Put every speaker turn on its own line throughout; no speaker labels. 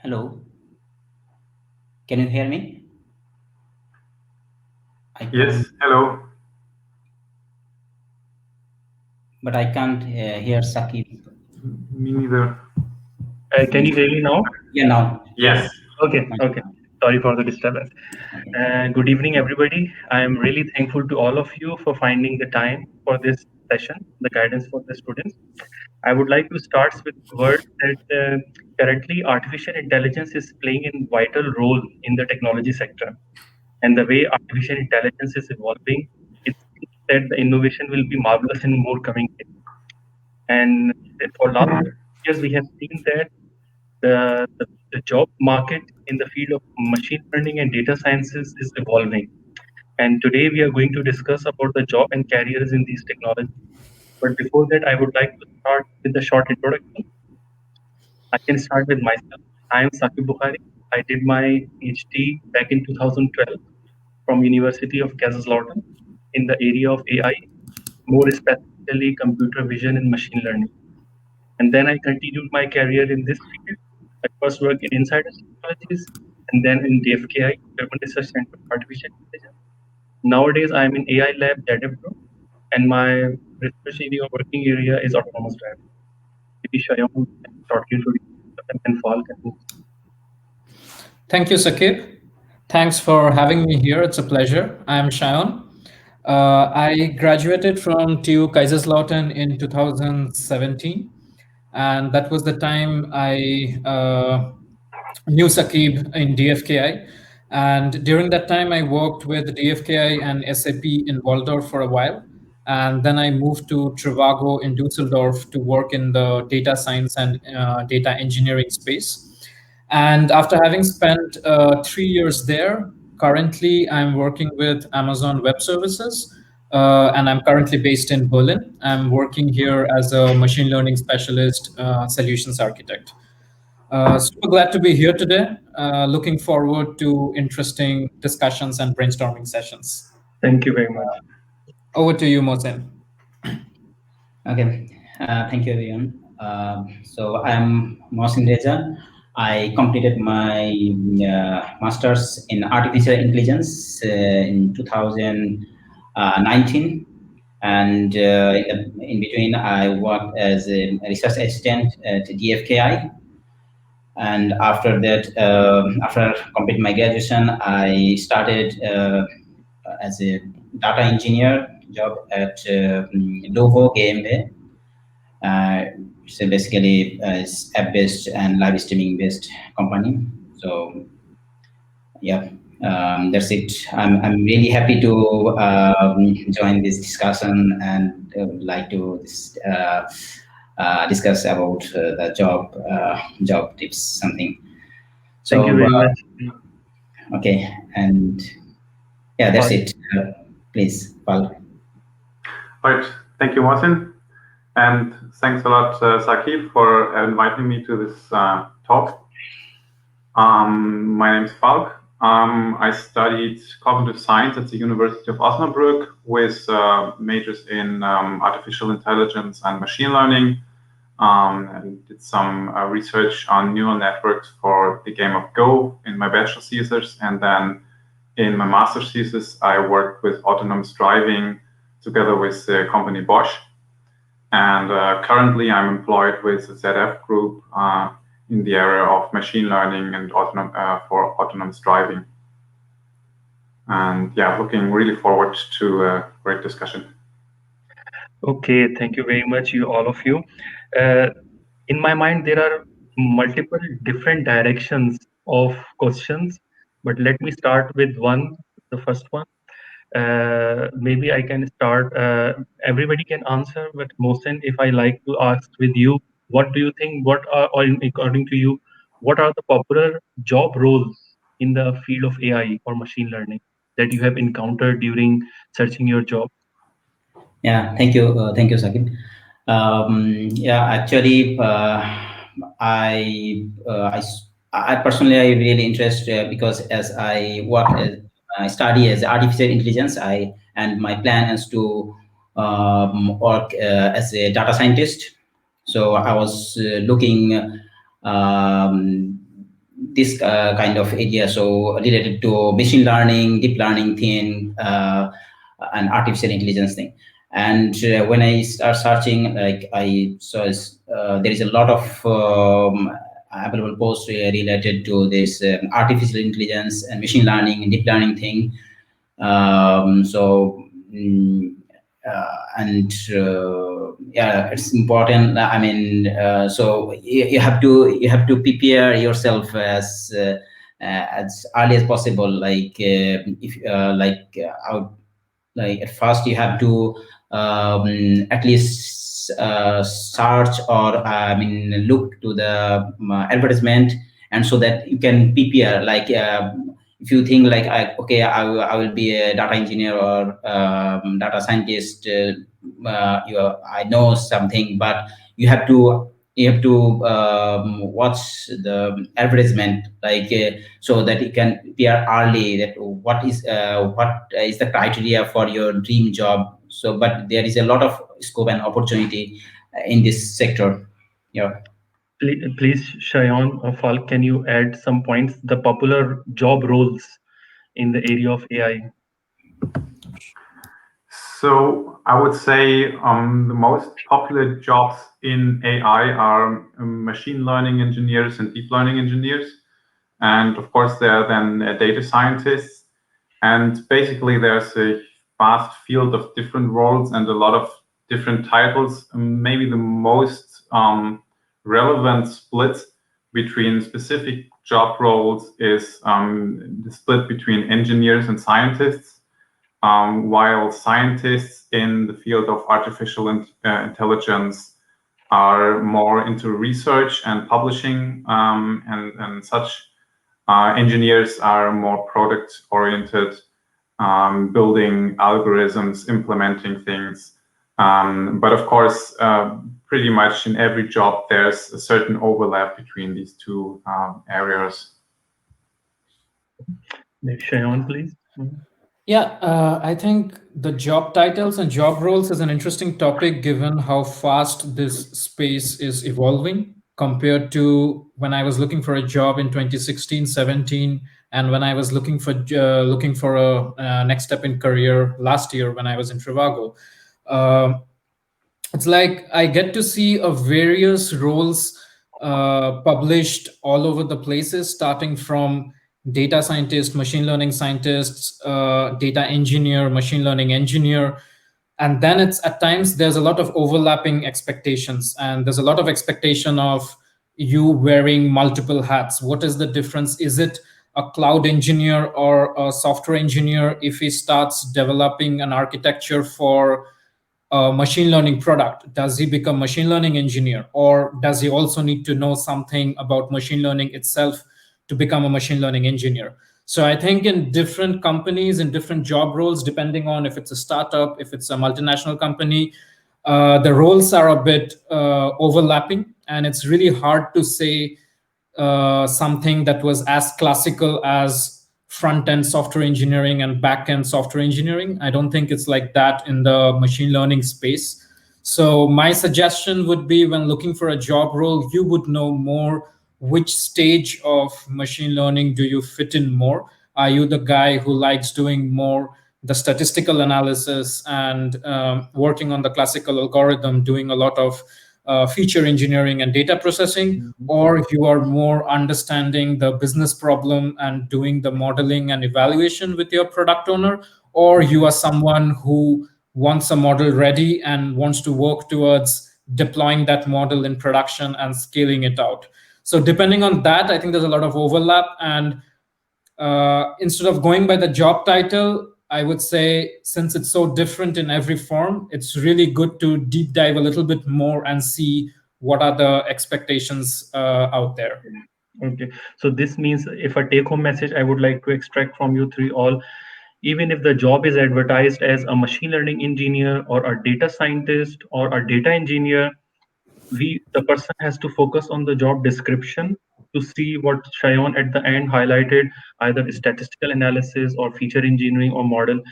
Hello, can you hear me? I
Yes,
can't,
hello.
but I can't hear Saqib.
Me neither.
Can you hear me now?
Yeah, now.
Yes.
Okay, okay. Sorry for the disturbance.
Okay.
Good evening, everybody. I am really thankful to all of you for finding the time for this session, the guidance for the students. I would like to start with a word that currently artificial intelligence is playing a vital role in the technology sector. And the way artificial intelligence is evolving, it seems that the innovation will be marvelous in more coming days. And for last years, we have seen that the job market in the field of machine learning and data sciences is evolving. And today we are going to discuss about the job and careers in these technologies. But before that, I would like to start with a short introduction. I can start with myself. I am Saqib Bukhari. I did my PhD back in 2012 from University of Glassdoor in the area of AI, more specifically computer vision and machine learning. And then I continued my career in this field. I first worked in Insider Technologies and then in DFKI, Development Research Center for Artificial Intelligence. Nowadays, I'm in AI Lab Group, and my research area or working area is autonomous driving. Maybe Shayon can shortly introduce himself and Falk.
Thank you, Saqib. Thanks for having me here. It's a pleasure. I'm Shayon. I graduated from TU Kaiserslautern in 2017, and that was the time I knew Saqib in DFKI. And during that time, I worked with DFKI and SAP in Waldorf for a while. And then I moved to Trivago in Dusseldorf to work in the data science and data engineering space. And after having spent 3 years there, currently I'm working with Amazon Web Services, and I'm currently based in Berlin. I'm working here as a machine learning specialist, solutions architect. Super glad to be here today. Looking forward to interesting discussions and brainstorming sessions.
Thank you very much.
Over to you, Mohsen.
Okay. Thank you, everyone. So I'm Mohsin Reza. I completed my master's in artificial intelligence in 2019. And in between, I worked as a research assistant at DFKI. And after that, after completing my graduation, I started as a data engineer job at Lovo GmbH. So basically, it's app-based and live streaming-based company. So yeah, that's it. I'm really happy to join this discussion and would like to discuss about the job tips something. So
Thank you very much.
okay, and yeah, that's it. Please, Paul.
Right. Thank you, Martin. And thanks a lot, Saqib, for inviting me to this talk. My name is Falk. I studied cognitive science at the University of Osnabrück with majors in artificial intelligence and machine learning, and did some research on neural networks for the game of Go in my bachelor's thesis. And then in my master's thesis, I worked with autonomous driving together with the company Bosch. And currently I'm employed with the ZF group in the area of machine learning and for autonomous driving. And yeah, looking really forward to a great discussion.
Okay, thank you very much, you all of you. In my mind, there are multiple different directions of questions, but let me start with the first one. Maybe I can start. Everybody can answer, but Mohsen, if I like to ask with you, what do you think? Or according to you, what are the popular job roles in the field of AI or machine learning that you have encountered during searching your job?
Yeah, thank you, Saqib. Yeah, actually, I, uh, I s- I personally I really interested because as I study as artificial intelligence, and my plan is to work as a data scientist. So I was looking um, this kind of area, so related to machine learning, deep learning thing, and artificial intelligence thing. And when I start searching, like I saw there is a lot of available posts related to this artificial intelligence and machine learning and deep learning thing. So and yeah, it's important. I mean, so you have to prepare yourself as early as possible. Like if out like at first you have to at least search or I mean look to the advertisement, and so that you can prepare. Like if you think like okay, I will be a data engineer or data scientist, I know something, but you have to watch the advertisement, like so that you can prepare early that what is the criteria for your dream job. So but there is a lot of scope and opportunity in this sector. Yeah.
Please, Shayan or Falk, can you add some points, the popular job roles in the area of AI?
So I would say the most popular jobs in AI are machine learning engineers and deep learning engineers. And of course, there are then data scientists. And basically, there's a vast field of different roles and a lot of different titles. Maybe the most relevant split between specific job roles is the split between engineers and scientists. While scientists in the field of artificial intelligence are more into research and publishing and such, engineers are more product oriented, building algorithms, implementing things. But of course, pretty much in every job, there's a certain overlap between these two areas.
Shayan, please.
Yeah, I think the job titles and job roles is an interesting topic given how fast this space is evolving compared to when I was looking for a job in 2016, 17, and when I was looking for a next step in career last year when I was in Trivago. Um it's like I get to see various roles published all over the places, starting from data scientist, machine learning scientists, data engineer, machine learning engineer. And then it's at times there's a lot of overlapping expectations, and there's a lot of expectation of you wearing multiple hats. What is the difference? Is it a cloud engineer or a software engineer if he starts developing an architecture for a machine learning product? Does he become machine learning engineer, or does he also need to know something about machine learning itself to become a machine learning engineer? So I think in different companies, in different job roles, depending on if it's a startup, if it's a multinational company, the roles are a bit overlapping, and it's really hard to say something that was as classical as front end software engineering and back end software engineering. I don't think it's like that in the machine learning space. So my suggestion would be, when looking for a job role, you would know more which stage of machine learning do you fit in more. Are you the guy who likes doing more the statistical analysis and working on the classical algorithm, doing a lot of feature engineering and data processing, or you are more understanding the business problem and doing the modeling and evaluation with your product owner, or you are someone who wants a model ready and wants to work towards deploying that model in production and scaling it out. So depending on that, I think there's a lot of overlap. And instead of going by the job title, I would say, since it's so different in every form, it's really good to deep dive a little bit more and see what are the expectations out there.
Okay, so this means, if a take home message I would like to extract from you three all, even if the job is advertised as a machine learning engineer or a data scientist or a data engineer, the person has to focus on the job description to see what Shayon at the end highlighted, either statistical analysis or feature engineering or model.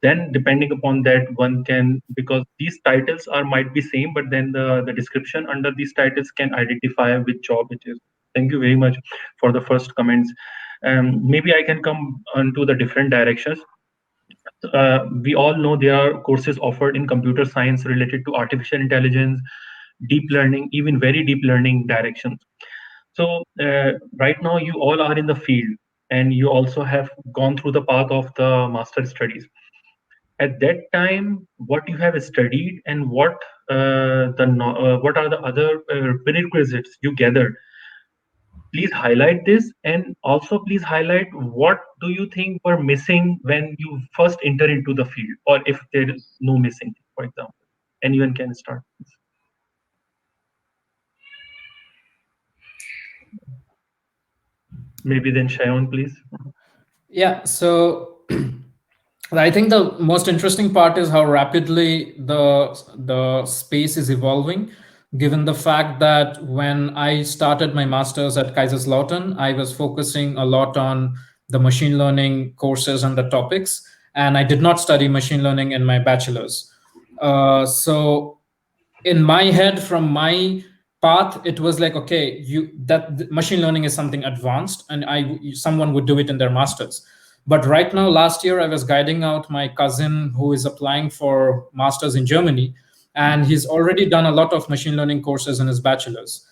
Then depending upon that, one can, because these titles are might be same, but then the description under these titles can identify which job it is. Thank you very much for the first comments. Maybe I can come onto the different directions. We all know there are courses offered in computer science related to artificial intelligence, deep learning, even very deep learning directions. So right now you all are in the field, and you also have gone through the path of the master studies. At that time, what you have studied and what are the other prerequisites you gathered, please highlight this, and also please highlight what do you think were missing when you first enter into the field, or if there is no missing, for example. Anyone can start. Maybe then Shayon, please.
Yeah, so I think the most interesting part is how rapidly the space is evolving, given the fact that when I started my masters at Kaiserslautern, I was focusing a lot on the machine learning courses and the topics, and I did not study machine learning in my bachelor's. So in my head, from my path, it was like, okay, machine learning is something advanced, and someone would do it in their masters. But right now, last year I was guiding out my cousin who is applying for masters in Germany, and he's already done a lot of machine learning courses in his bachelor's.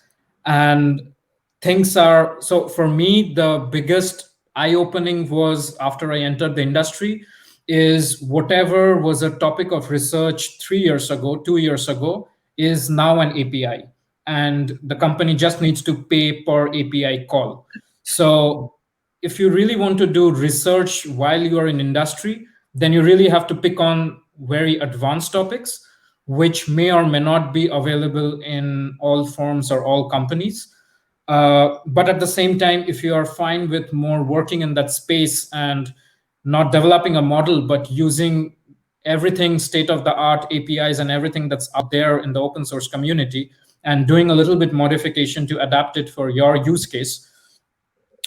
And things are, so for me, the biggest eye opening was after I entered the industry, is whatever was a topic of research 3 years ago, 2 years ago, is now an API, and the company just needs to pay per API call. So if you really want to do research while you are in industry, then you really have to pick on very advanced topics, which may or may not be available in all forms or all companies. But at the same time, if you are fine with more working in that space and not developing a model, but using everything state of the art APIs and everything that's out there in the open source community, and doing a little bit modification to adapt it for your use case,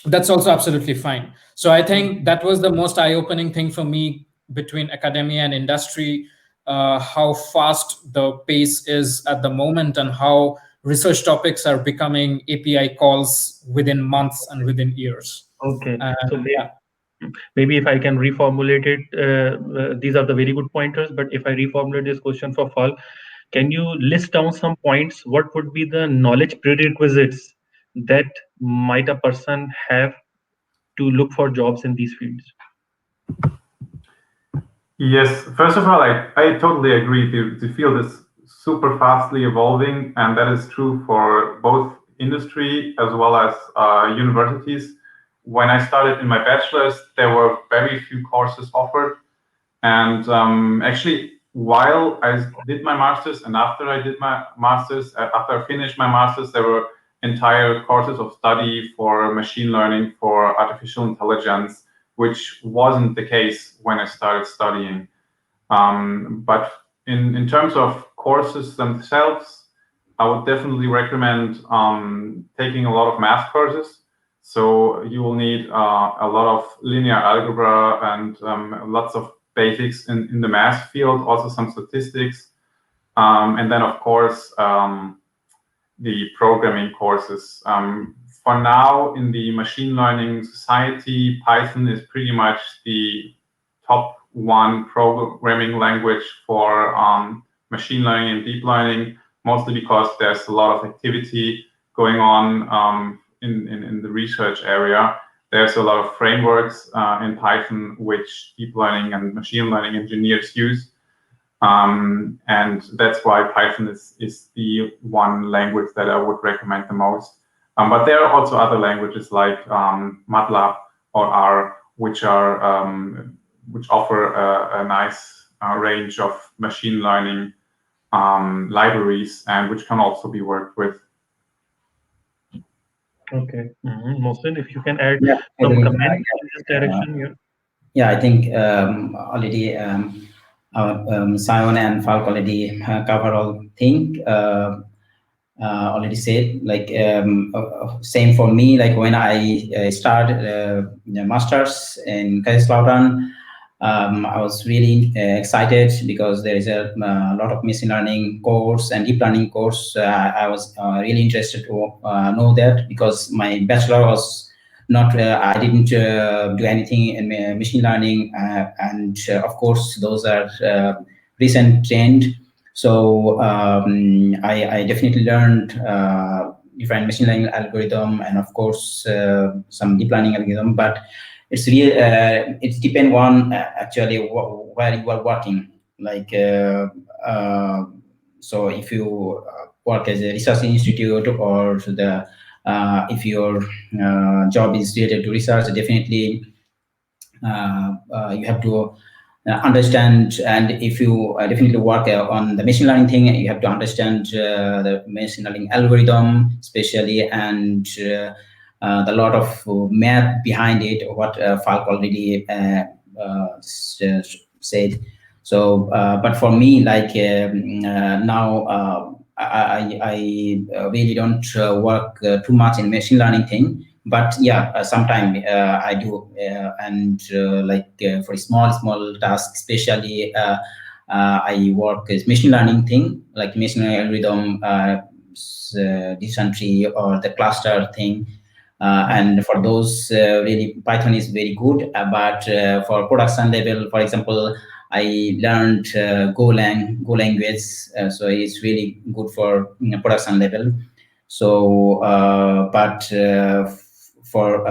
that's also absolutely fine. So I think that was the most eye-opening thing for me between academia and industry, how fast the pace is at the moment, and how research topics are becoming API calls within months and within years.
Okay, so maybe if I can reformulate it, these are the very good pointers. But if I reformulate this question for Fal, can you list down some points? What would be the knowledge prerequisites that might a person have to look for jobs in these fields?
Yes, first of all, I totally agree. The field is super fastly evolving, and that is true for both industry as well as universities. When I started in my bachelor's, there were very few courses offered. And actually, while I did my master's and after I did my master's, after I finished my master's, there were entire courses of study for machine learning, for artificial intelligence, which wasn't the case when I started studying. But in terms of courses themselves, I would definitely recommend taking a lot of math courses. So you will need a lot of linear algebra and lots of basics in the math field, also some statistics. And then, of course, the programming courses. For now, in the machine learning society, Python is pretty much the top one programming language for machine learning and deep learning, mostly because there's a lot of activity going on in the research area. There's a lot of frameworks in Python which deep learning and machine learning engineers use. And that's why Python is the one language that I would recommend the most. But there are also other languages like MATLAB or R, which offer a nice range of machine learning libraries, and which can also be worked with.
Okay, Mohsin, if you can add some comments in this direction.
Yeah, I think already Sion and Falk already cover all thing. Already said, like same for me. Like when I started the masters in Kaiserslautern, I was really excited because there is a lot of machine learning course and deep learning course. I was really interested to know that because my bachelor was not, I didn't do anything in machine learning, and of course those are recent trend. So I definitely learned different machine learning algorithm and of course some deep learning algorithm, but it's real it depends on actually where you are working, like so if you work as a research institute or the if your job is related to research, definitely you have to understand, and if you definitely work on the machine learning thing, you have to understand the machine learning algorithm especially, and the lot of math behind it, what Falk already said. So but for me, like now I really don't work too much in machine learning thing, but yeah, sometime I do, and like for small tasks, especially I work as machine learning thing, like machine learning algorithm, decision tree or the cluster thing. And for those, really Python is very good. But for production level, for example, I learned Go language, so it's really good for production level. So, for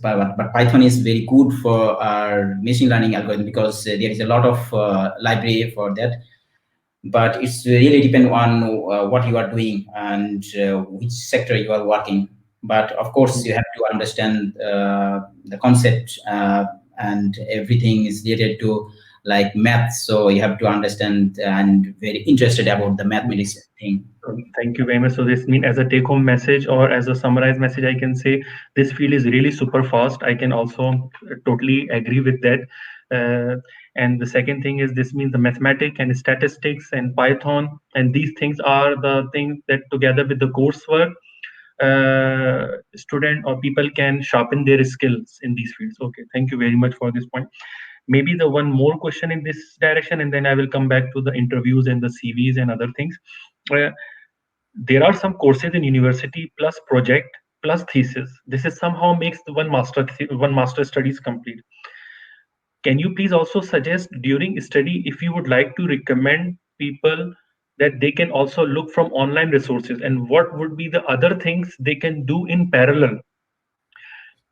but Python is very good for our machine learning algorithm because there is a lot of library for that. But it's really depend on what you are doing and which sector you are working. But of course, you have to understand the concept, and everything is related to like math. So you have to understand and very interested about the mathematics thing.
Thank you very much. So this means as a take-home message or as a summarized message, I can say this field is really super fast. I can also totally agree with that. And the second thing is this means the mathematics and statistics and Python and these things are the things that together with the coursework, student or people can sharpen their skills in these fields. Okay, thank you very much for this point. Maybe the one more question in this direction, and then I will come back to the interviews and the CVs and other things. Uh, there are some courses in university plus project plus thesis. This is somehow makes the one master studies complete. Can you please also suggest during study if you would like to recommend people that they can also look from online resources, and what would be the other things they can do in parallel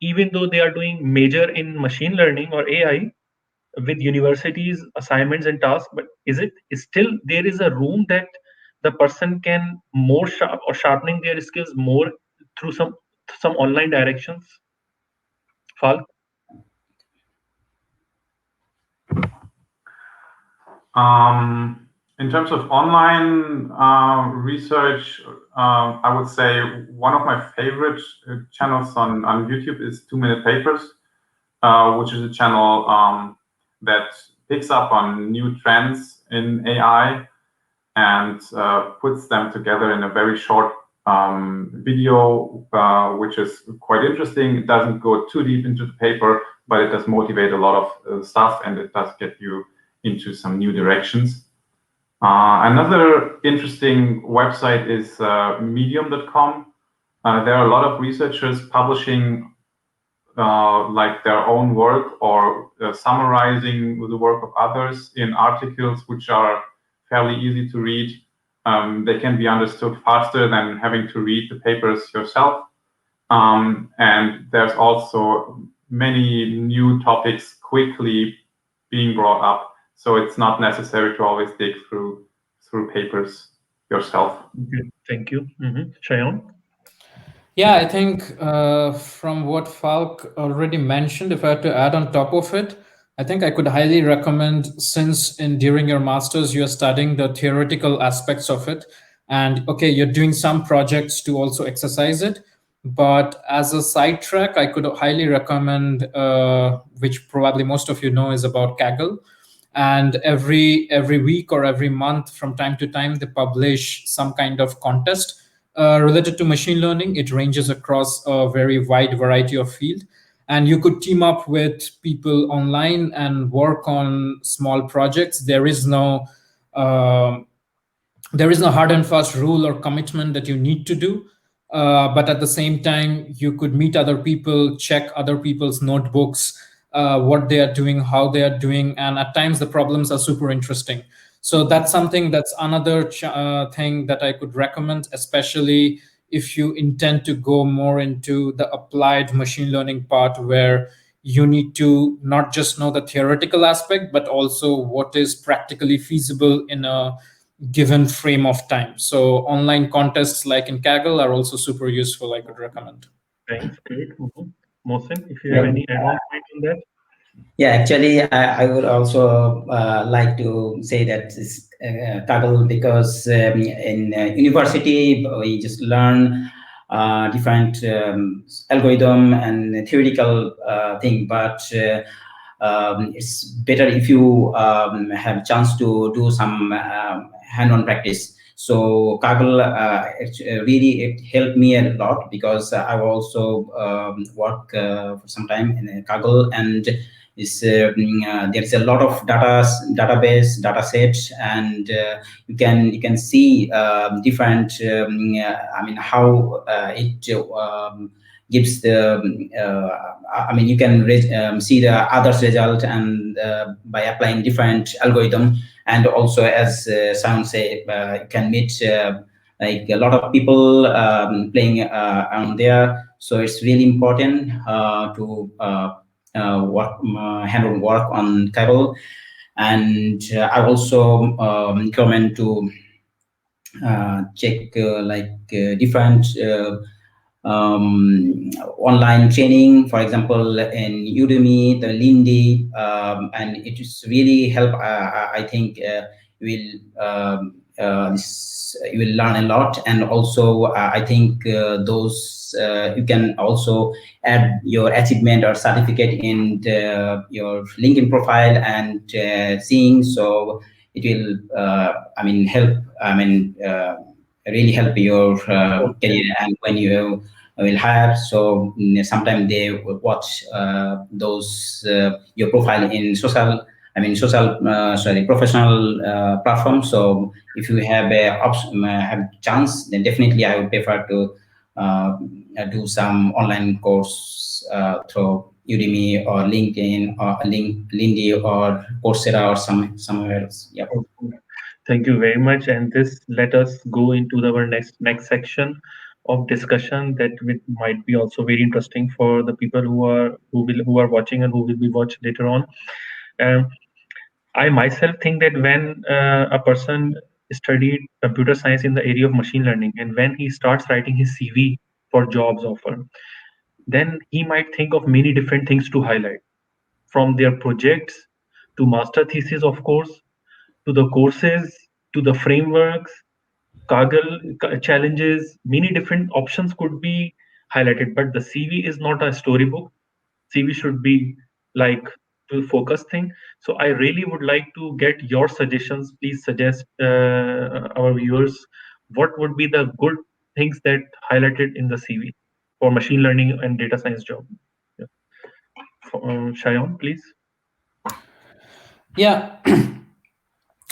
even though they are doing major in machine learning or AI with universities assignments and tasks, but is it still there is a room that the person can more sharp or sharpening their skills more through some online directions? Falk?
In terms of online research, I would say one of my favorite channels on YouTube is 2 Minute Papers, which is a channel that picks up on new trends in AI and puts them together in a very short video, which is quite interesting. It doesn't go too deep into the paper, but it does motivate a lot of stuff, and it does get you into some new directions. Another interesting website is medium.com. There are a lot of researchers publishing like their own work or summarizing the work of others in articles which are fairly easy to read. They can be understood faster than having to read the papers yourself. And there's also many new topics quickly being brought up. So it's not necessary to always dig through papers yourself.
Okay, thank you. Shayon?
Yeah, I think from what Falk already mentioned, if I had to add on top of it, I think I could highly recommend, since during your master's you're studying the theoretical aspects of it, and okay, you're doing some projects to also exercise it, but as a sidetrack, I could highly recommend, which probably most of you know, is about Kaggle. And every week or every month, from time to time, they publish some kind of contest related to machine learning. It ranges across a very wide variety of field. and you could team up with people online and work on small projects. There is no hard and fast rule or commitment that you need to do. But at the same time, you could meet other people, check other people's notebooks, what they are doing, how they are doing, and at times the problems are super interesting. So that's another thing that I could recommend, especially if you intend to go more into the applied machine learning part, where you need to not just know the theoretical aspect, but also what is practically feasible in a given frame of time. So online contests like in Kaggle are also super useful. I could recommend.
Thanks. Great. Mohsin, if you have
Yeah.
any add-on point on that.
Yeah, actually, I would also like to say that it's Kaggle, because in university we just learn different algorithm and theoretical thing, but it's better if you have chance to do some hand-on practice. So Kaggle, really it helped me a lot, because I also work for some time in Kaggle, and there is a lot of data sets, and you can see different I mean how it gives the you can see the others result, and by applying different algorithm. And also, as Sam say, you can meet like a lot of people playing on there. So it's really important to hand-on work on Kaggle. And I also recommend to check different online training, for example, in Udemy, the Lindy, and it is really help. I think you will learn a lot. And also, I think those you can also add your achievement or certificate in your LinkedIn profile and seeing. So it will, help. Really help your
Okay.
career, and when you will hire. So sometimes they will watch those your profile in professional platform. So if you have a have chance, then definitely I would prefer to do some online course through Udemy or LinkedIn or Lindy or Coursera or somewhere else. Yep.
Okay. Thank you very much. And this let us go into our next section of discussion that might be also very interesting for the people who are watching and who will be watched later on. Um, I myself think that when a person studied computer science in the area of machine learning, and when he starts writing his CV for jobs offer, then he might think of many different things to highlight, from their projects to master thesis, of course, to the courses, to the frameworks, Kaggle challenges. Many different options could be highlighted, but the CV is not a storybook. CV should be like to focus thing. So I really would like to get your suggestions. Please suggest our viewers what would be the good things that highlighted in the CV for machine learning and data science job. Yeah. Shayon, please.
Yeah,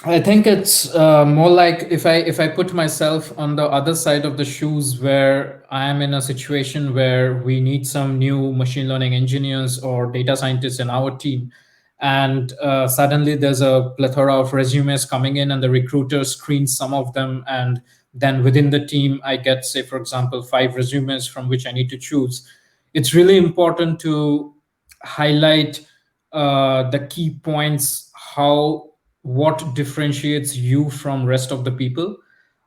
I think it's more like if I put myself on the other side of the shoes, where I am in a situation where we need some new machine learning engineers or data scientists in our team, and suddenly there's a plethora of resumes coming in, and the recruiter screens some of them, and then within the team I get, say for example, 5 resumes from which I need to choose. It's really important to highlight the key points, how what differentiates you from rest of the people.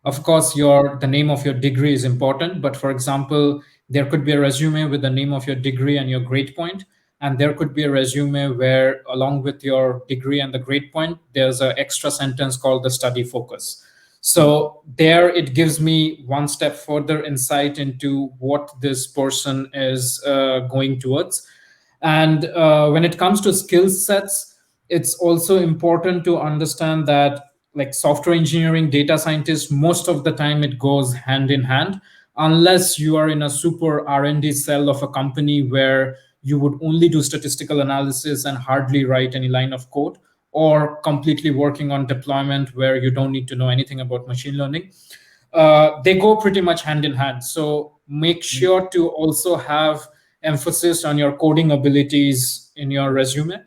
Of course, your the name of your degree is important, but for example, there could be a resume with the name of your degree and your grade point, and there could be a resume where along with your degree and the grade point, there's an extra sentence called the study focus. So there it gives me one step further insight into what this person is going towards. And when it comes to skill sets, it's also important to understand that, like software engineering, data scientists, most of the time it goes hand in hand, unless you are in a super R&D cell of a company where you would only do statistical analysis and hardly write any line of code, or completely working on deployment where you don't need to know anything about machine learning. They go pretty much hand in hand. So make sure to also have emphasis on your coding abilities in your resume,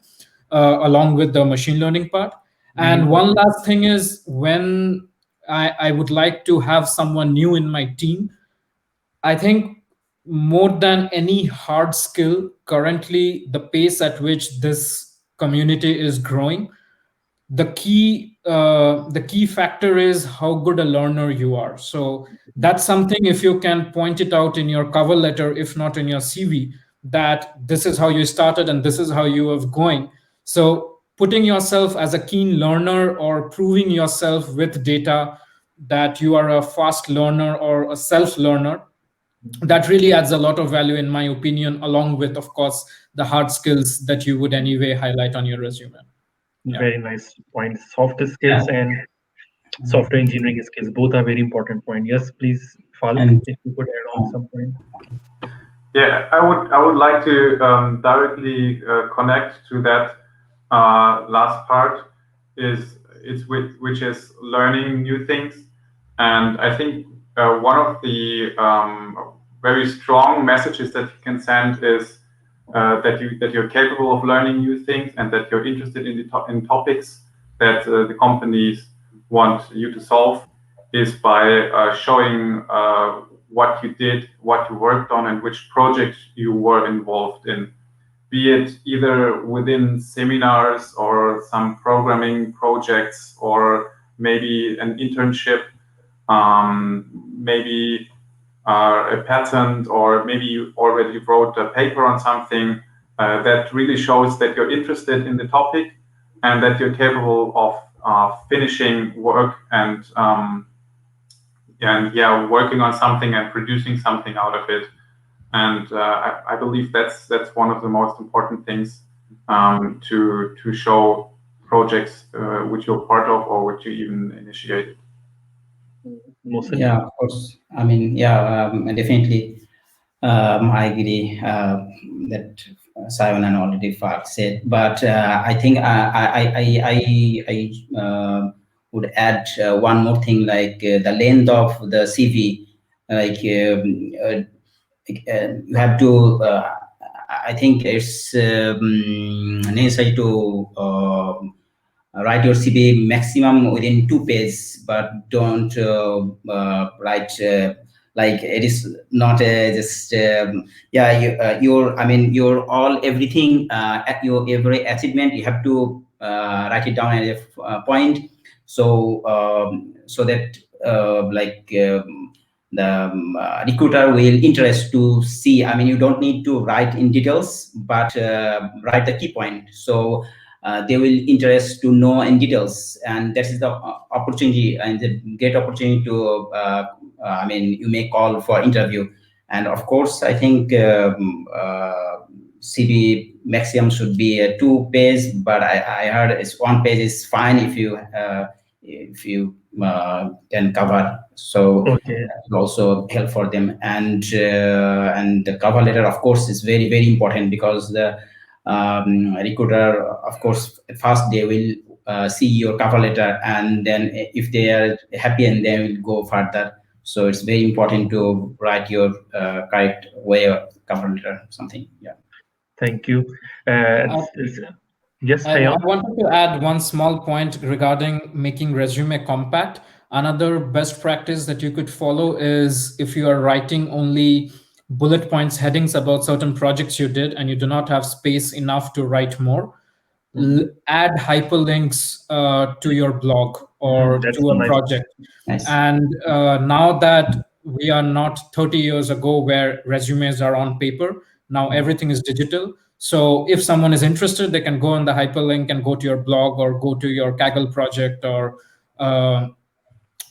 along with the machine learning part. And one last thing is, when I would like to have someone new in my team, I think more than any hard skill, currently, the pace at which this community is growing, the key factor is how good a learner you are. So that's something, if you can point it out in your cover letter, if not in your CV, that this is how you started and this is how you have going. So putting yourself as a keen learner, or proving yourself with data that you are a fast learner or a self learner, that really adds a lot of value, in my opinion, along with, of course, the hard skills that you would anyway highlight on your resume. Yeah.
Very nice point. Soft
Yeah.
skills and software engineering skills, both are very important point. Yes, please, Falk,
And
if you could add on some point.
Yeah, I would like to directly connect to that last part, which is learning new things. And I think one of the very strong messages that you can send is that you're capable of learning new things, and that you're interested in topics that the companies want you to solve, is by showing what you did, what you worked on, and which projects you were involved in, be it either within seminars or some programming projects, or maybe an internship, maybe a patent, or maybe you already wrote a paper on something that really shows that you're interested in the topic, and that you're capable of finishing work and working on something and producing something out of it. And I believe that's one of the most important things to show projects which you're part of, or which you even initiated.
Yeah, of course. I mean, yeah, definitely. I agree that Simon and already Fark said, but I think I would add one more thing, like the length of the CV. Like you have to. I think it's necessary to write your CV maximum within 2 pages, but don't write like it is not just your. I mean, your all everything at your every achievement you have to write it down at a point, so so that the recruiter will interest to see. I mean, you don't need to write in details, but write the key point. So they will interest to know in details, and that is the opportunity, and the great opportunity to I mean, you may call for interview. And of course, I think CV maximum should be a 2 page, but I heard it's 1 page is fine if you can cover. So
Okay.
that will also help for them. And the cover letter, of course, is very, very important, because the recruiter, of course, at first they will see your cover letter, and then if they are happy, and they will go further. So it's very important to write your correct way of cover letter, something. Yeah.
Thank you. Yes,
I
Sayan?
wanted to add one small point regarding making resume compact. Another best practice that you could follow is, if you are writing only bullet points, headings about certain projects you did, and you do not have space enough to write more, add hyperlinks to your blog or
That's
to a
nice.
project.
Nice.
And now that we are not 30 years ago where resumes are on paper, now everything is digital. So if someone is interested, they can go on the hyperlink and go to your blog, or go to your Kaggle project, or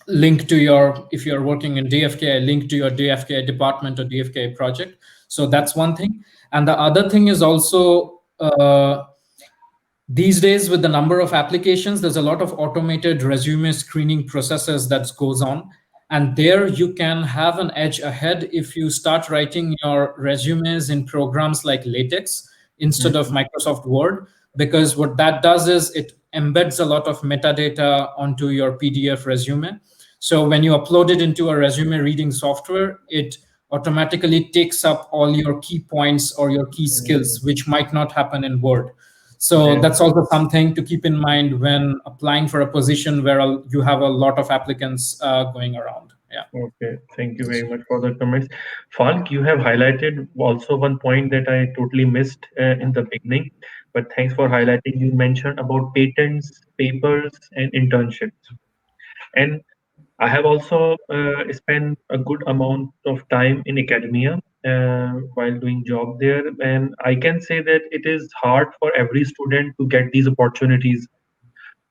link to your, if you're working in DFKI, link to your DFKI department or DFKI project. So that's one thing. And the other thing is also, these days, with the number of applications, there's a lot of automated resume screening processes that goes on. And there you can have an edge ahead if you start writing your resumes in programs like LaTeX instead of Microsoft Word, because what that does is it embeds a lot of metadata onto your PDF resume. So when you upload it into a resume reading software, it automatically takes up all your key points or your key skills, which might not happen in Word. So that's also something to keep in mind when applying for a position where you have a lot of applicants going around. Yeah.
Okay, thank you very much for the comments. Falk, you have highlighted also one point that I totally missed in the beginning, but thanks for highlighting. You mentioned about patents, papers, and internships. And I have also spent a good amount of time in academia while doing job there, and I can say that it is hard for every student to get these opportunities,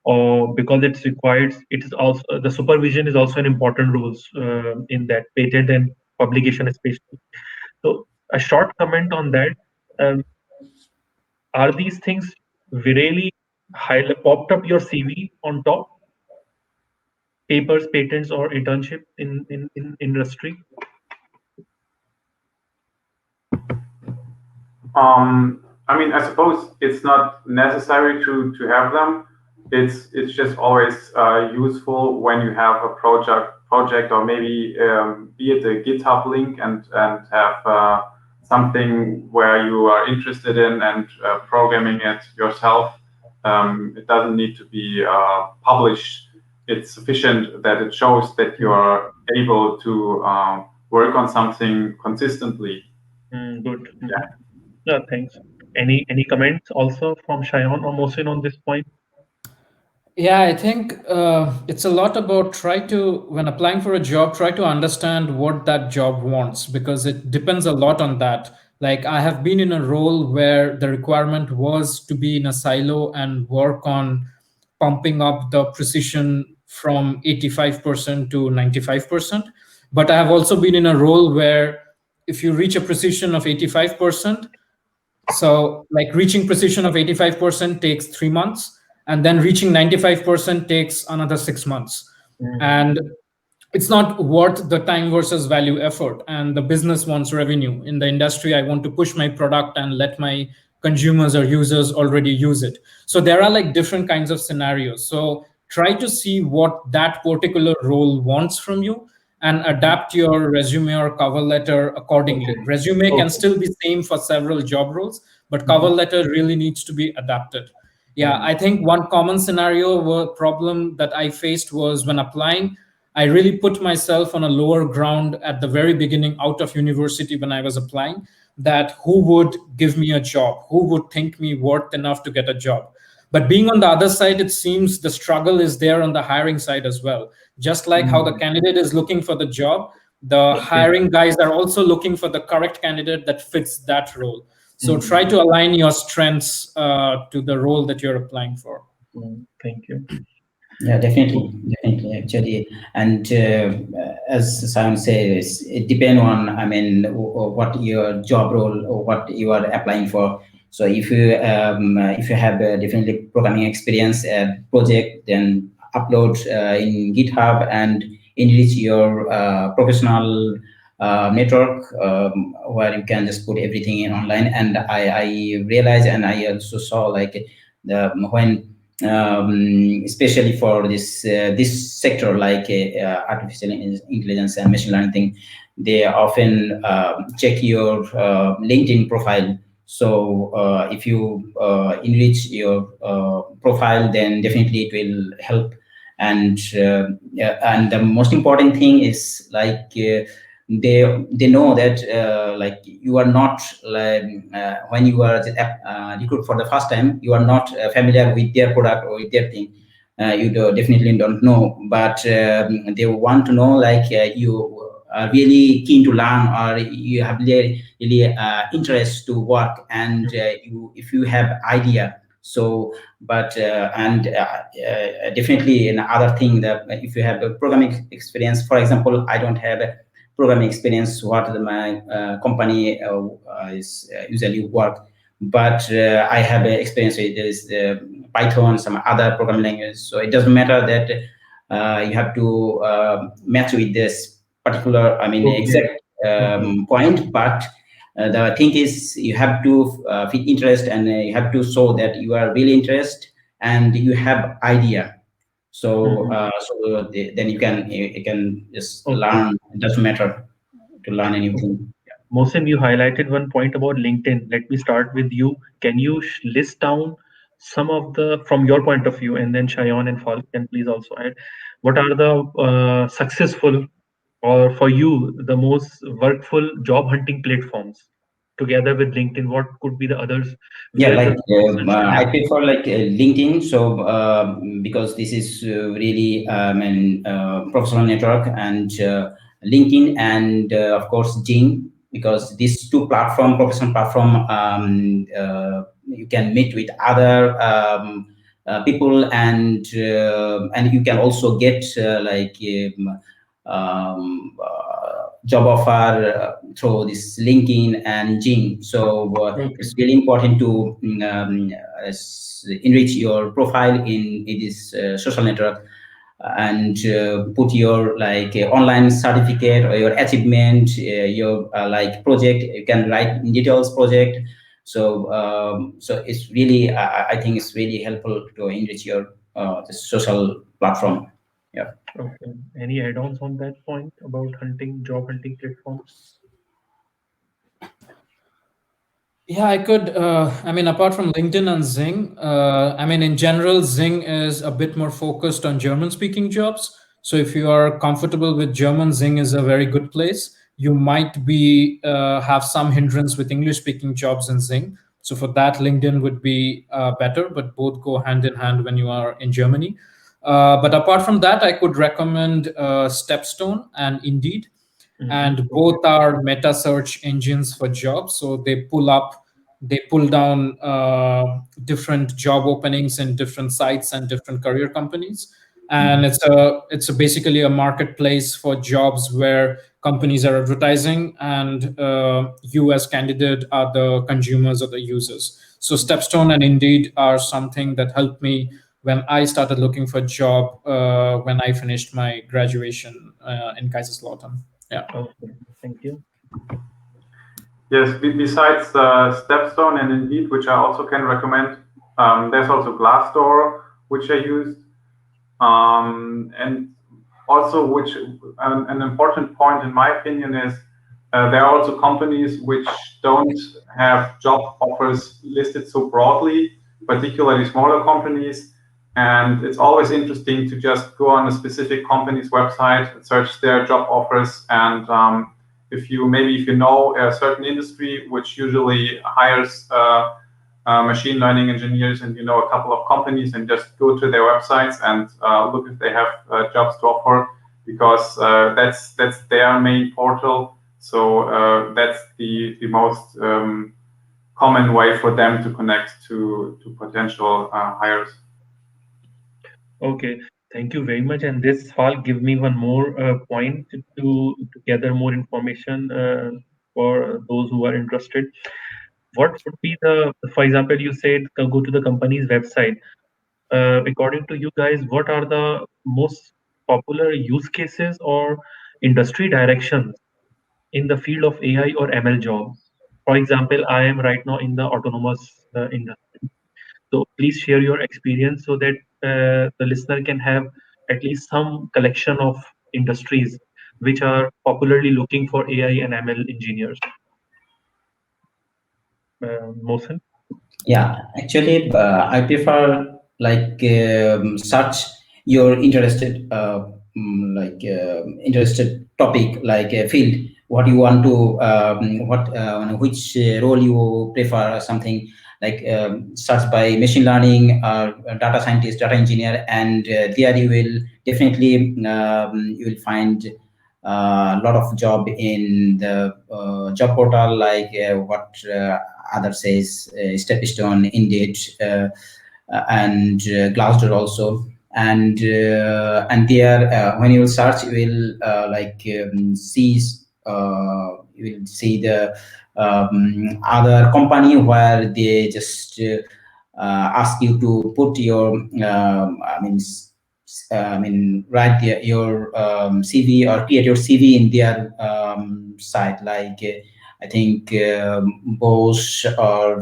or because it's required. It is also the supervision is also an important rules in that patent and publication especially. So a short comment on that: um, are these things really popped up your CV on top? Papers, patents, or internship in industry?
I mean, I suppose it's not necessary to have them. It's just always useful when you have a project, or maybe be it a GitHub link and have something where you are interested in and programming it yourself. It doesn't need to be published. It's sufficient that it shows that you are able to work on something consistently.
Good.
Yeah.
Yeah, thanks. Any comments also from Shayan or Mohsin on this point?
Yeah, I think it's a lot about when applying for a job, try to understand what that job wants, because it depends a lot on that. Like, I have been in a role where the requirement was to be in a silo and work on pumping up the precision from 85% to 95%. But I have also been in a role where if you reach a precision of 85%, so like reaching precision of 85% takes 3 months, and then reaching 95% takes another 6 months. And it's not worth the time versus value effort. And the business wants revenue. In the industry, I want to push my product and let my consumers or users already use it. So there are like different kinds of scenarios. So try to see what that particular role wants from you and adapt your resume or cover letter accordingly. Resume can still be same for several job roles, but cover letter really needs to be adapted. Yeah, I think one common scenario or problem that I faced was when applying, I really put myself on a lower ground at the very beginning out of university when I was applying, that who would give me a job, who would think me worth enough to get a job. But being on the other side, it seems the struggle is there on the hiring side as well. Just like how the candidate is looking for the job, the hiring guys are also looking for the correct candidate that fits that role. So try to align your strengths to the role that you're applying for.
Thank you.
Yeah, definitely, actually, and as Simon says, it depends on, I mean, what your job role or what you are applying for. So if you have definitely programming experience project, then upload in GitHub and enrich your professional network, where you can just put everything in online. And I realized, and I also saw, like, when especially for this sector, like artificial intelligence and machine learning thing, they often check your LinkedIn profile. So if you enrich your profile, then definitely it will help. And yeah, and the most important thing is, like, they know that like, you are not, like, when you are recruit for the first time, you are not familiar with their product or with their thing. You definitely don't know, but they want to know, like, you are really keen to learn, or you have really interest to work, and if you have idea. So but and definitely another thing, that if you have a programming experience, for example, I don't have a programming experience, what my company is usually work, but I have experience with this Python, some other programming language. So it doesn't matter that you have to match with this particular, I mean,
Okay.
exact
Okay.
point. But the thing is, you have to fit interest, and you have to show that you are really interested and you have idea. So,
Mhm.
then you can just
Okay.
learn. It doesn't matter to learn
Okay.
anything.
Mohsin, you highlighted one point about LinkedIn. Let me start with you. Can you list down some of the, from your point of view, and then Shayan and Falk can please also add, what are the successful, or for you, the most workful job hunting platforms together with LinkedIn? What could be the others
Yeah,
where
like
the person should
I
have?
prefer like LinkedIn. So because this is really an professional network, and LinkedIn, and of course Jing, because these two platform, professional platform, you can meet with other people, and you can also get job offer through this LinkedIn and Jing. So
Okay.
it's really important to enrich your profile in this social network, and put your like online certificate or your achievement, your like project. You can write in details project. So so it's really, I think it's really helpful to enrich your the social platform. Yeah.
Okay. Any add-ons on that point about hunting, job hunting platforms?
Yeah, I could. I mean, apart from LinkedIn and Zing, I mean, in general, Zing is a bit more focused on German speaking jobs. So if you are comfortable with German, Zing is a very good place. You might be have some hindrance with English speaking jobs in Zing. So for that, LinkedIn would be better, but both go hand in hand when you are in Germany. But apart from that, I could recommend Stepstone and Indeed, and
Okay.
both are meta search engines for jobs. So they pull down different job openings in different sites and different career companies, and it's basically a marketplace for jobs where companies are advertising, and you as candidate are the consumers or the users. So Stepstone and Indeed are something that helped me when I started looking for a job when I finished my graduation in Kaiserslautern. Yeah.
Okay. Thank you.
Yes, besides Stepstone and Indeed, which I also can recommend, there's also Glassdoor, which I used, and also which an important point in my opinion is there are also companies which don't have job offers listed so broadly, particularly smaller companies. And it's always interesting to just go on a specific company's website, search their job offers, and if you know a certain industry which usually hires machine learning engineers, and you know a couple of companies, and just go to their websites and look if they have jobs to offer, because that's their main portal. So that's the most common way for them to connect to potential hires.
Okay. Thank you very much. And this fall give me one more point to gather more information for those who are interested. What would be the, for example, you said go to the company's website. According to you guys, what are the most popular use cases or industry directions in the field of AI or ML jobs? For example, I am right now in the autonomous industry. So please share your experience so that the listener can have at least some collection of industries which are popularly looking for AI and ML engineers. Mohsen?
Yeah, actually, I prefer like search your interested interested topic, like field. What you want to what which role you prefer, or something like search by machine learning or data scientist, data engineer, and there you will definitely you will find a lot of job in the job portal, like what other says Stepstone, Indeed, and Glassdoor also. And there, when you will search, you will you will see the other company where they just ask you to put your write your CV or create your CV in their site, like I think Bosch or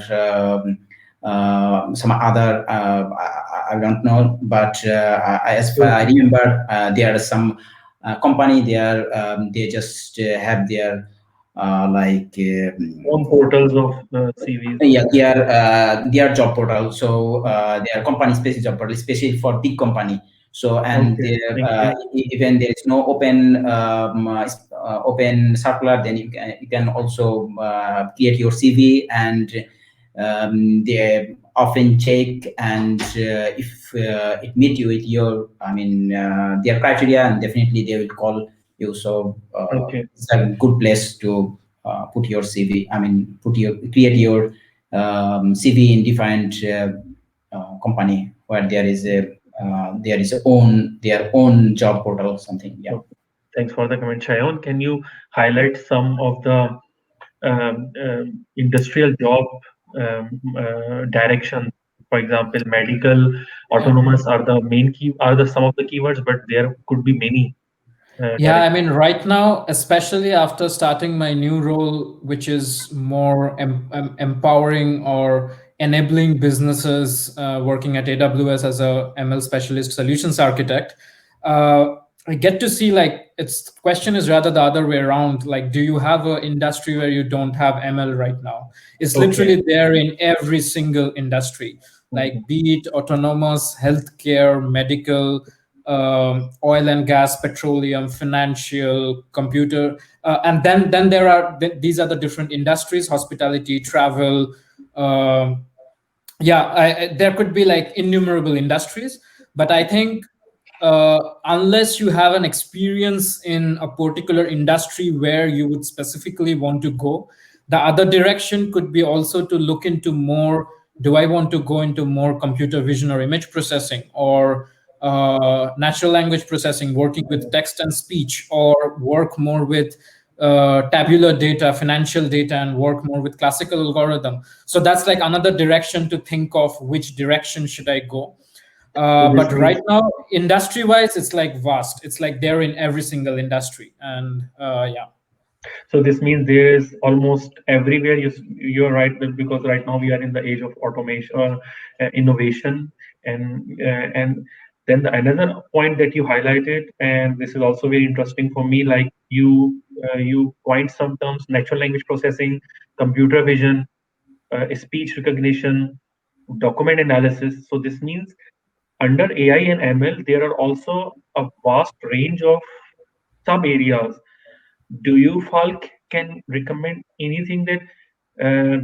some other, I don't know, but as far I remember, there are some company there. They just have their like
Own portals of CVs.
yeah, their job portal. So their company specific job portal, especially for big company. So and
Okay, thank you.
even there is no open open circular, then you can also create your CV, and they often check, and if it meet you with your their criteria, and definitely they will call you. So
Okay.
it's a good place to put your CV. Create your CV in different company where there is their own job portal or something. Yeah.
Okay. Thanks for the comment, Shayon. Can you highlight some of the industrial job direction? For example, medical, autonomous are the main key, are the some of the keywords, but there could be many
Yeah, I
directions.
mean, right now, especially after starting my new role, which is more empowering or enabling businesses, working at AWS as a ML specialist solutions architect, I get to see, like, it's question is rather the other way around. Like, do you have an industry where you don't have ML right now? It's
Okay.
literally there in every single industry,
Okay.
like be it autonomous, healthcare, medical, oil and gas, petroleum, financial, computer, and then there are these are the different industries: hospitality, travel. Yeah, there could be like innumerable industries, but I think unless you have an experience in a particular industry where you would specifically want to go, the other direction could be also to look into more. Do I want to go into more computer vision or image processing, or natural language processing, working with text and speech, or work more with tabular data, financial data, and work more with classical algorithm? So that's like another direction to think of, which direction should I go.
So this
But
means
right now, industry wise, it's like vast. It's like they're in every single industry. And yeah.
So this means there is almost everywhere. You're right, because right now we are in the age of automation, innovation, and then another point that you highlighted, and this is also very interesting for me. Like you coined some terms: natural language processing, computer vision, speech recognition, document analysis. So this means under AI and ML, there are also a vast range of sub areas. Do you, Falk, can recommend anything that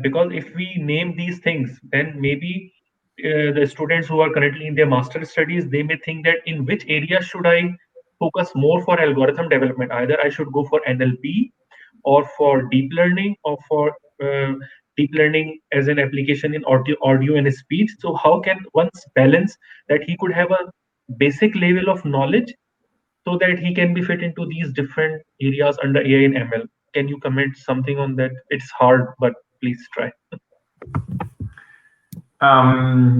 because if we name these things, then maybe the students who are currently in their master studies, they may think that in which area should I focus more for algorithm development? Either I should go for NLP or for deep learning, or for uh, deep learning as an application in audio and speech. So how can one balance that he could have a basic level of knowledge so that he can be fit into these different areas under AI and ML? Can you comment something on that? It's hard, but please try.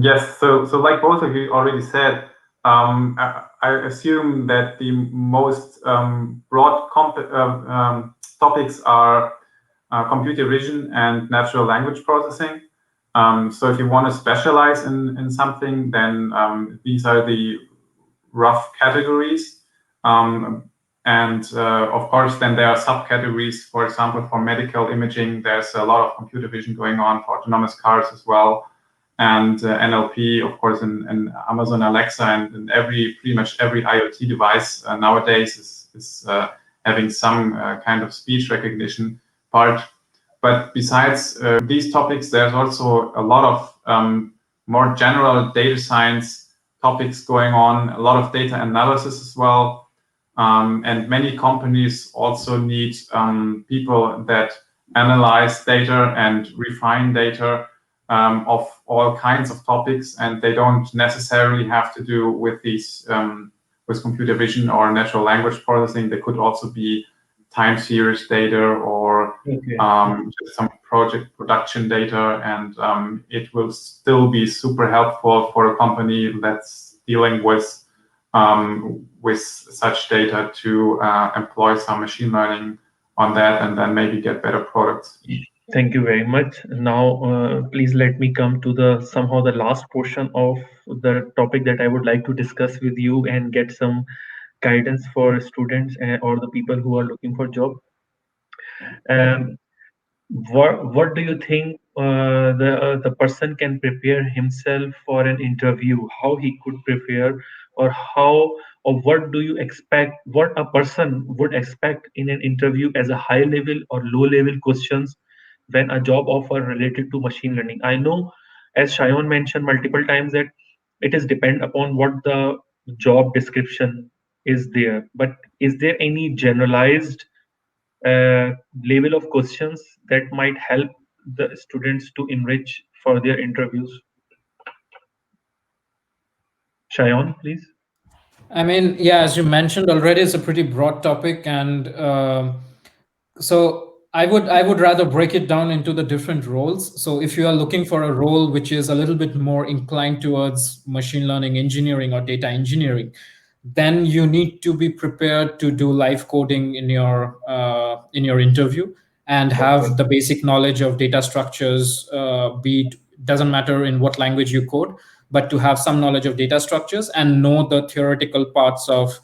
Yes, so like both of you already said, I assume that the most broad topics are computer vision and natural language processing. So if you want to specialize in something, then these are the rough categories. And of course, then there are subcategories. For example, for medical imaging, there's a lot of computer vision going on for autonomous cars as well. And NLP, of course, in Amazon Alexa, and pretty much every IoT device nowadays is having some kind of speech recognition part. But besides these topics, there's also a lot of more general data science topics going on, a lot of data analysis as well. And many companies also need people that analyze data and refine data of all kinds of topics, and they don't necessarily have to do with these with computer vision or natural language processing. They could also be time series data or just some project production data, and it will still be super helpful for a company that's dealing with with such data to employ some machine learning on that and then maybe get better products.
Thank you very much. Now, please let me come to the somehow the last portion of the topic that I would like to discuss with you and get some guidance for students or the people who are looking for job. Um, what do you think the person can prepare himself for an interview? How he could prepare, or how or what do you expect? What a person would expect in an interview as a high level or low level questions when a job offer related to machine learning? I know, as Shayon mentioned multiple times, that it is depend upon what the job description is there. But is there any generalized uh, level of questions that might help the students to enrich for their interviews? Shayon, please.
I mean, yeah, as you mentioned already, it's a pretty broad topic, and so I would rather break it down into the different roles. So if you are looking for a role which is a little bit more inclined towards machine learning engineering or data engineering, then you need to be prepared to do live coding in your interview and
Okay.
have the basic knowledge of data structures. Be it doesn't matter in what language you code, but to have some knowledge of data structures and know the theoretical parts of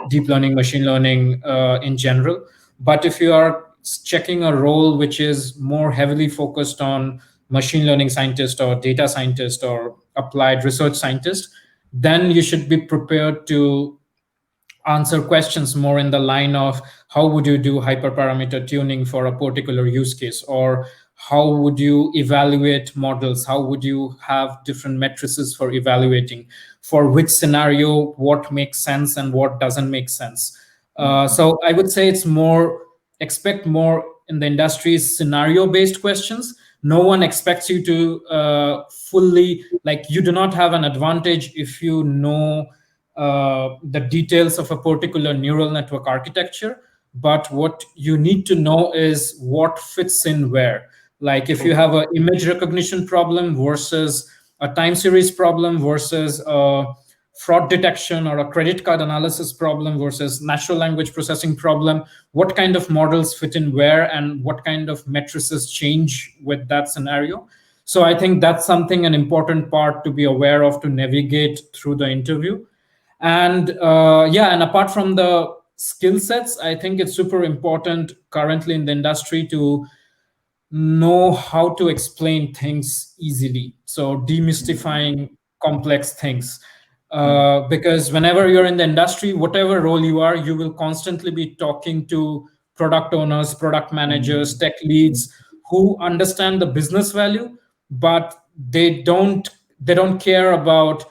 deep learning, machine learning in general. But if you are checking a role which is more heavily focused on machine learning scientist or data scientist or applied research scientist, then you should be prepared to answer questions more in the line of how would you do hyperparameter tuning for a particular use case, or how would you evaluate models, how would you have different matrices for evaluating, for which scenario what makes sense and what doesn't make sense. So I would say it's more, expect more in the industry's scenario based questions. No one expects you to fully, like, you do not have an advantage if you know the details of a particular neural network architecture, but what you need to know is what fits in where. Like if you have an image recognition problem versus a time series problem versus a fraud detection or a credit card analysis problem versus natural language processing problem, what kind of models fit in where and what kind of matrices change with that scenario. So I think that's something, an important part to be aware of to navigate through the interview. And yeah, and apart from the skill sets, I think it's super important currently in the industry to know how to explain things easily. So demystifying complex things. Because whenever you're in the industry, whatever role you are, you will constantly be talking to product owners, product managers, tech leads who understand the business value, but they don't care about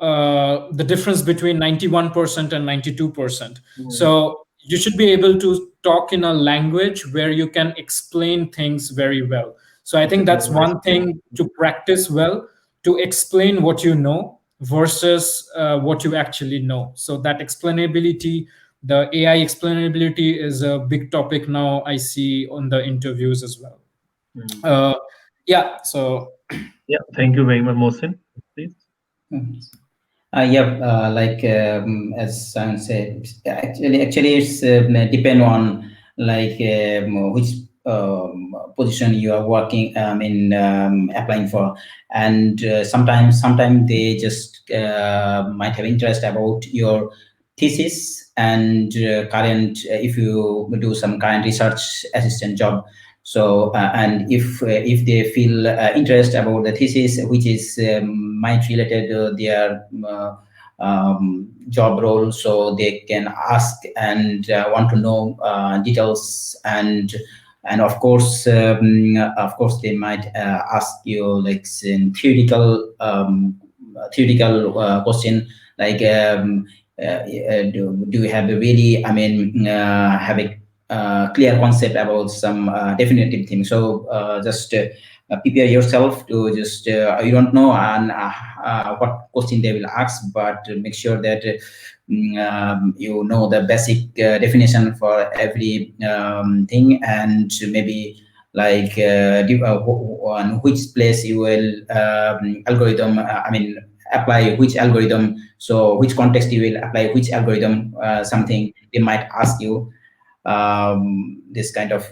the difference between 91% and 92%. So you should be able to talk in a language where you can explain things very well. So I think that's one thing to practice well, to explain what you know versus what you actually know. So that explainability, the AI explainability is a big topic now I see on the interviews as well. Yeah, so
Yeah, thank you very much, Mohsin. Please.
Yeah, as Sam said, actually, it's depend on like which position you are working. Applying for, and sometimes they just might have interest about your thesis and current. If you do some current research assistant job, so and if they feel interest about the thesis, which is might related to their job role, so they can ask and want to know details, and of course they might ask you like some theoretical question like do you have a really have a clear concept about some definitive thing. So just prepare yourself to just you don't know and what question they will ask, but make sure that you know the basic definition for every thing, and maybe like on which place you will algorithm apply which algorithm, so which context you will apply which algorithm, something they might ask you, this kind of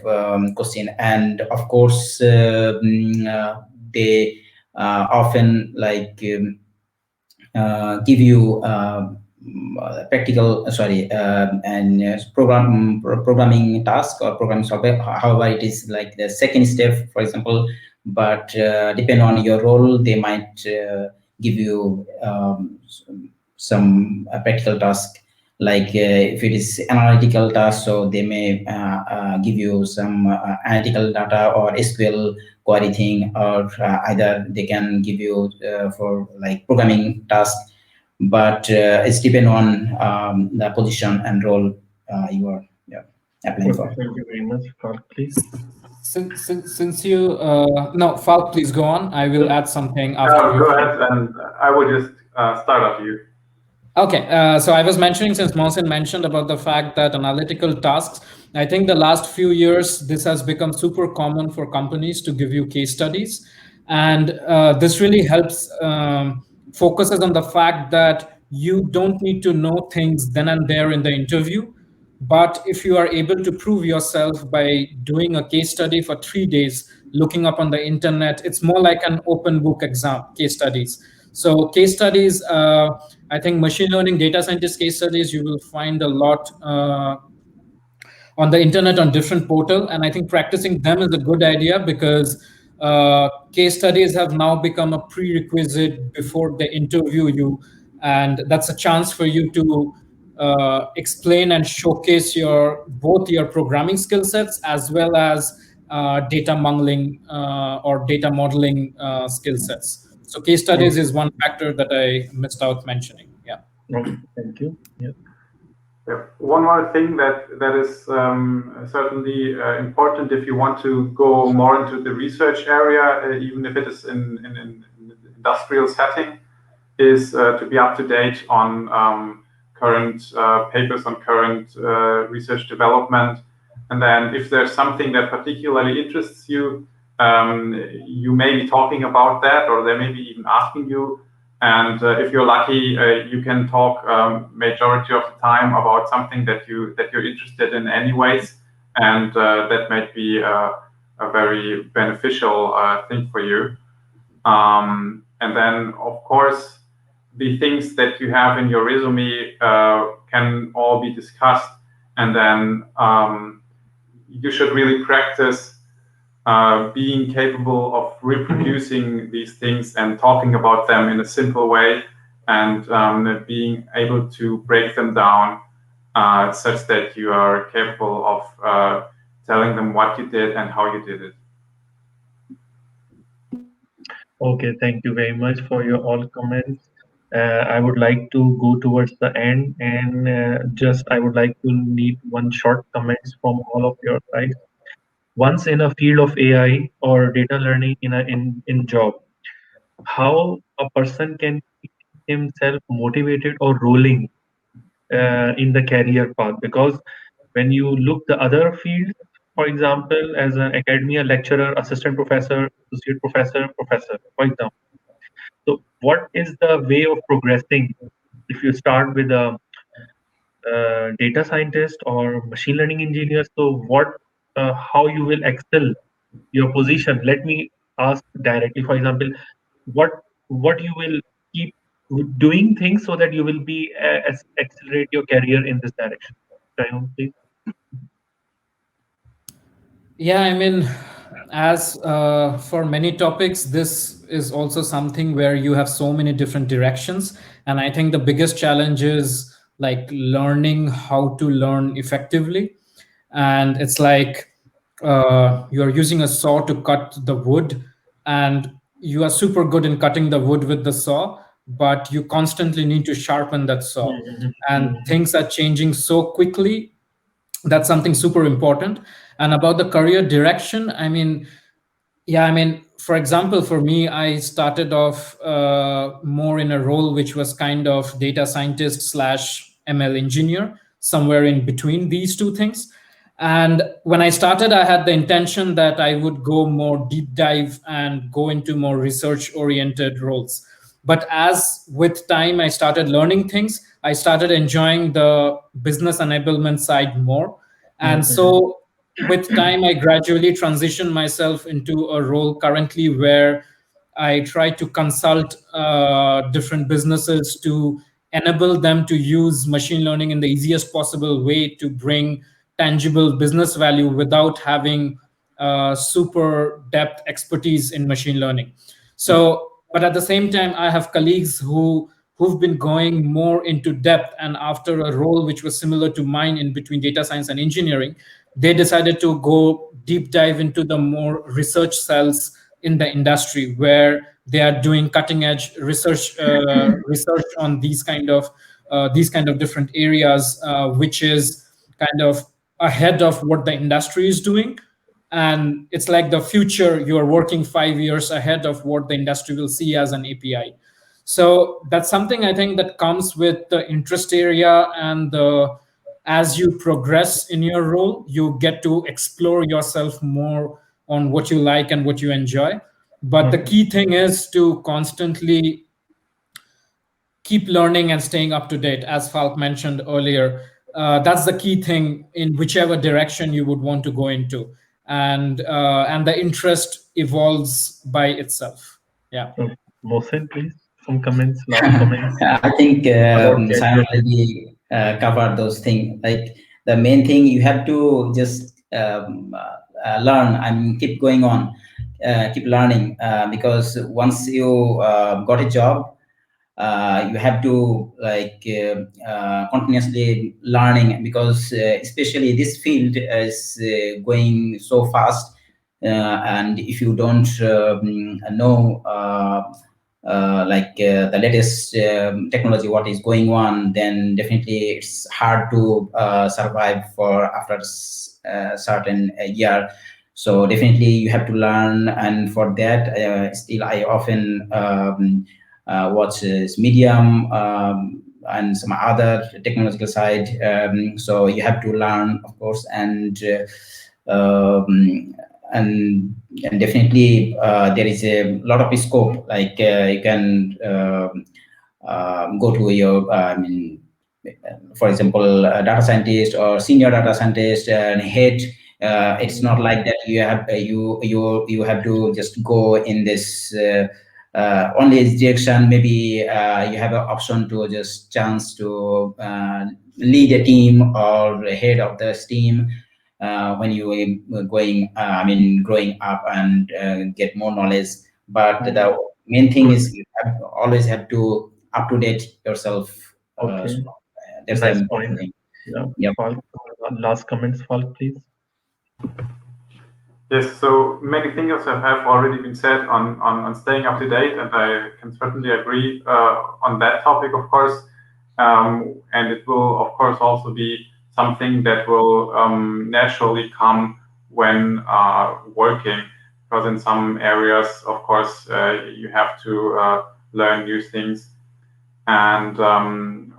question. And of course, they often like give you practical sorry and programming task or programming software, however it is like the second step, for example. But depend on your role, they might give you some practical task, like if it is analytical task, so they may give you some analytical data or SQL query thing, or either they can give you for like programming task. But it's depend on the position and role you are, yeah, applying
Okay,
for.
thank you very much. Falk, please.
Since you no, Falk, please go on. I will add something after you.
Go ahead, and I will just start off you.
Okay, so I was mentioning, since Mohsin mentioned about the fact that analytical tasks, I think the last few years this has become super common for companies to give you case studies, and this really helps, focuses on the fact that you don't need to know things then and there in the interview, but if you are able to prove yourself by doing a case study for 3 days, looking up on the internet, it's more like an open book exam, case studies. So case studies, I think machine learning data scientist case studies, you will find a lot on the internet on different portal, and I think practicing them is a good idea, because case studies have now become a prerequisite before they interview you, and that's a chance for you to explain and showcase your both your programming skill sets as well as data modeling or data modeling skill sets. So case studies is one factor that I missed out mentioning. Yeah.
Okay, thank you. Yeah.
Yeah. One more thing that is certainly important if you want to go more into the research area, even if it is in an industrial setting, is to be up to date on current papers, on current research development. And then if there's something that particularly interests you, you may be talking about that, or they may be even asking you. And if you're lucky, you can talk majority of the time about something that you're interested in anyways, and that might be a very beneficial thing for you. And then, of course, the things that you have in your resume can all be discussed, and then you should really practice being capable of reproducing these things and talking about them in a simple way, and being able to break them down such that you are capable of telling them what you did and how you did it.
Okay, thank you very much for your all comments. I would like to go towards the end, and just I would like to need one short comments from all of your side. Once in a field of AI or data learning in job, how a person can keep himself motivated or rolling in the career path? Because when you look the other fields, for example, as an academia lecturer, assistant professor, associate professor, professor, for example. So, what is the way of progressing if you start with a data scientist or machine learning engineer? So, how you will excel your position? Let me ask directly. For example, what you will keep doing things so that you will be accelerate your career in this direction. Shayam, please.
Yeah, I mean, as for many topics, this is also something where you have so many different directions. And I think the biggest challenge is like learning how to learn effectively. And it's like you're using a saw to cut the wood, and you are super good in cutting the wood with the saw, but you constantly need to sharpen that saw.
Mhm,
And
mhm.
things are changing so quickly, that's something super important. And about the career direction, I mean, yeah, I mean, for example, for me, I started off more in a role which was kind of data scientist slash ML engineer, somewhere in between these two things. And when I started, I had the intention that I would go more deep dive and go into more research oriented roles. But as with time I started learning things, I started enjoying the business enablement side more. And
Mhm.
so with time I gradually transitioned myself into a role currently where I try to consult different businesses to enable them to use machine learning in the easiest possible way to bring tangible business value without having super depth expertise in machine learning. So, but at the same time, I have colleagues who've been going more into depth, and after a role which was similar to mine in between data science and engineering, they decided to go deep dive into the more research cells in the industry where they are doing cutting edge research on these kind of different areas, which is kind of ahead of what the industry is doing. And it's like the future, you are working 5 years ahead of what the industry will see as an API. So that's something I think that comes with the interest area, and as you progress in your role you get to explore yourself more on what you like and what you enjoy. But the
Mhm.
key thing is to constantly keep learning and staying up to date, as Falk mentioned earlier. That's the key thing in whichever direction you would want to go into, and the interest evolves by itself. Yeah.
So, Mohsen, please, some comments, last comments
I think
about
Simon
graduation.
already covered those things. Like the main thing, you have to just learn and keep going on, keep learning, because once you got a job, you have to like continuously learning, because especially this field is going so fast, and if you don't know the latest technology what is going on, then definitely it's hard to survive for after certain year. So definitely you have to learn, and for that still I often watches Medium, and some other technological side. So you have to learn, of course, um, and definitely there is a lot of scope. Like you can go to your, for example, a data scientist or senior data scientist and head. It's not like that. You have you have to just go in this only this direction. Maybe you have an option to just chance to lead a team or head of this team when you are going. Growing up and get more knowledge. But the
Mhm.
main thing
Good.
is you have always have to up to date yourself.
Okay.
That's the
Nice
important
point.
thing.
Yeah.
Yep.
Falk, last comments, Falk, please.
Yes, so many things have already been said on staying up to date, and I can certainly agree on that topic, of course. And it will, of course, also be something that will naturally come when working, because in some areas, of course, you have to learn new things. And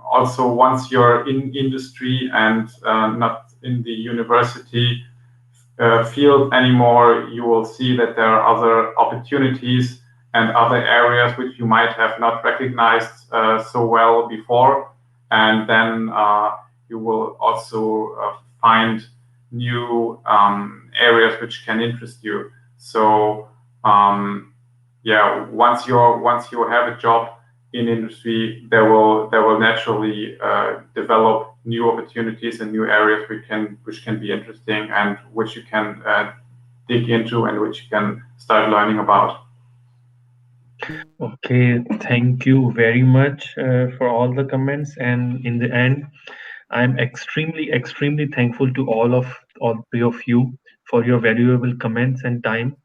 also, once you're in industry and not in the university field anymore, you will see that there are other opportunities and other areas which you might have not recognized so well before. And then you will also find new areas which can interest you. So yeah, once you have a job in industry, there will naturally develop new opportunities and new areas which can be interesting and which you can dig into and which you can start learning about.
Okay, thank you very much for all the comments. And in the end, I'm extremely thankful to all three of you for your valuable comments and time.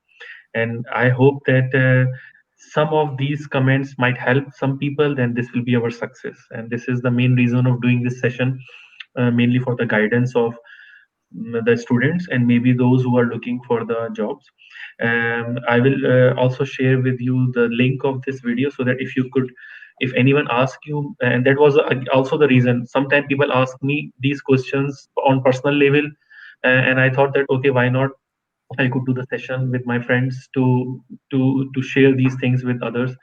And I hope that some of these comments might help some people. Then this will be our success. And this is the main reason of doing this session, mainly for the guidance of the students and maybe those who are looking for the jobs. I will also share with you the link of this video so that if you could, if anyone asks you, and that was also the reason. Sometimes people ask me these questions on personal level, and I thought that okay, why not? I could do the session with my friends to share these things with others.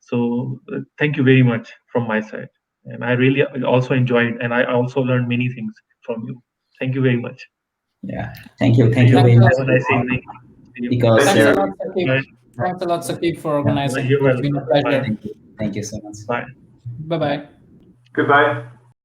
So thank you very much from my side. And I really also enjoyed, and I also learned many things from you. Thank you very much.
Yeah, thank you
See
very
you.
much.
Have a nice evening. See you.
Because
Thanks a
you.
lot, Saqib.
Bye.
Thanks a lot, Saqib, for organizing.
You're
It's been a
welcome. Bye.
pleasure.
thank you so much.
Bye.
Bye-bye.
Goodbye.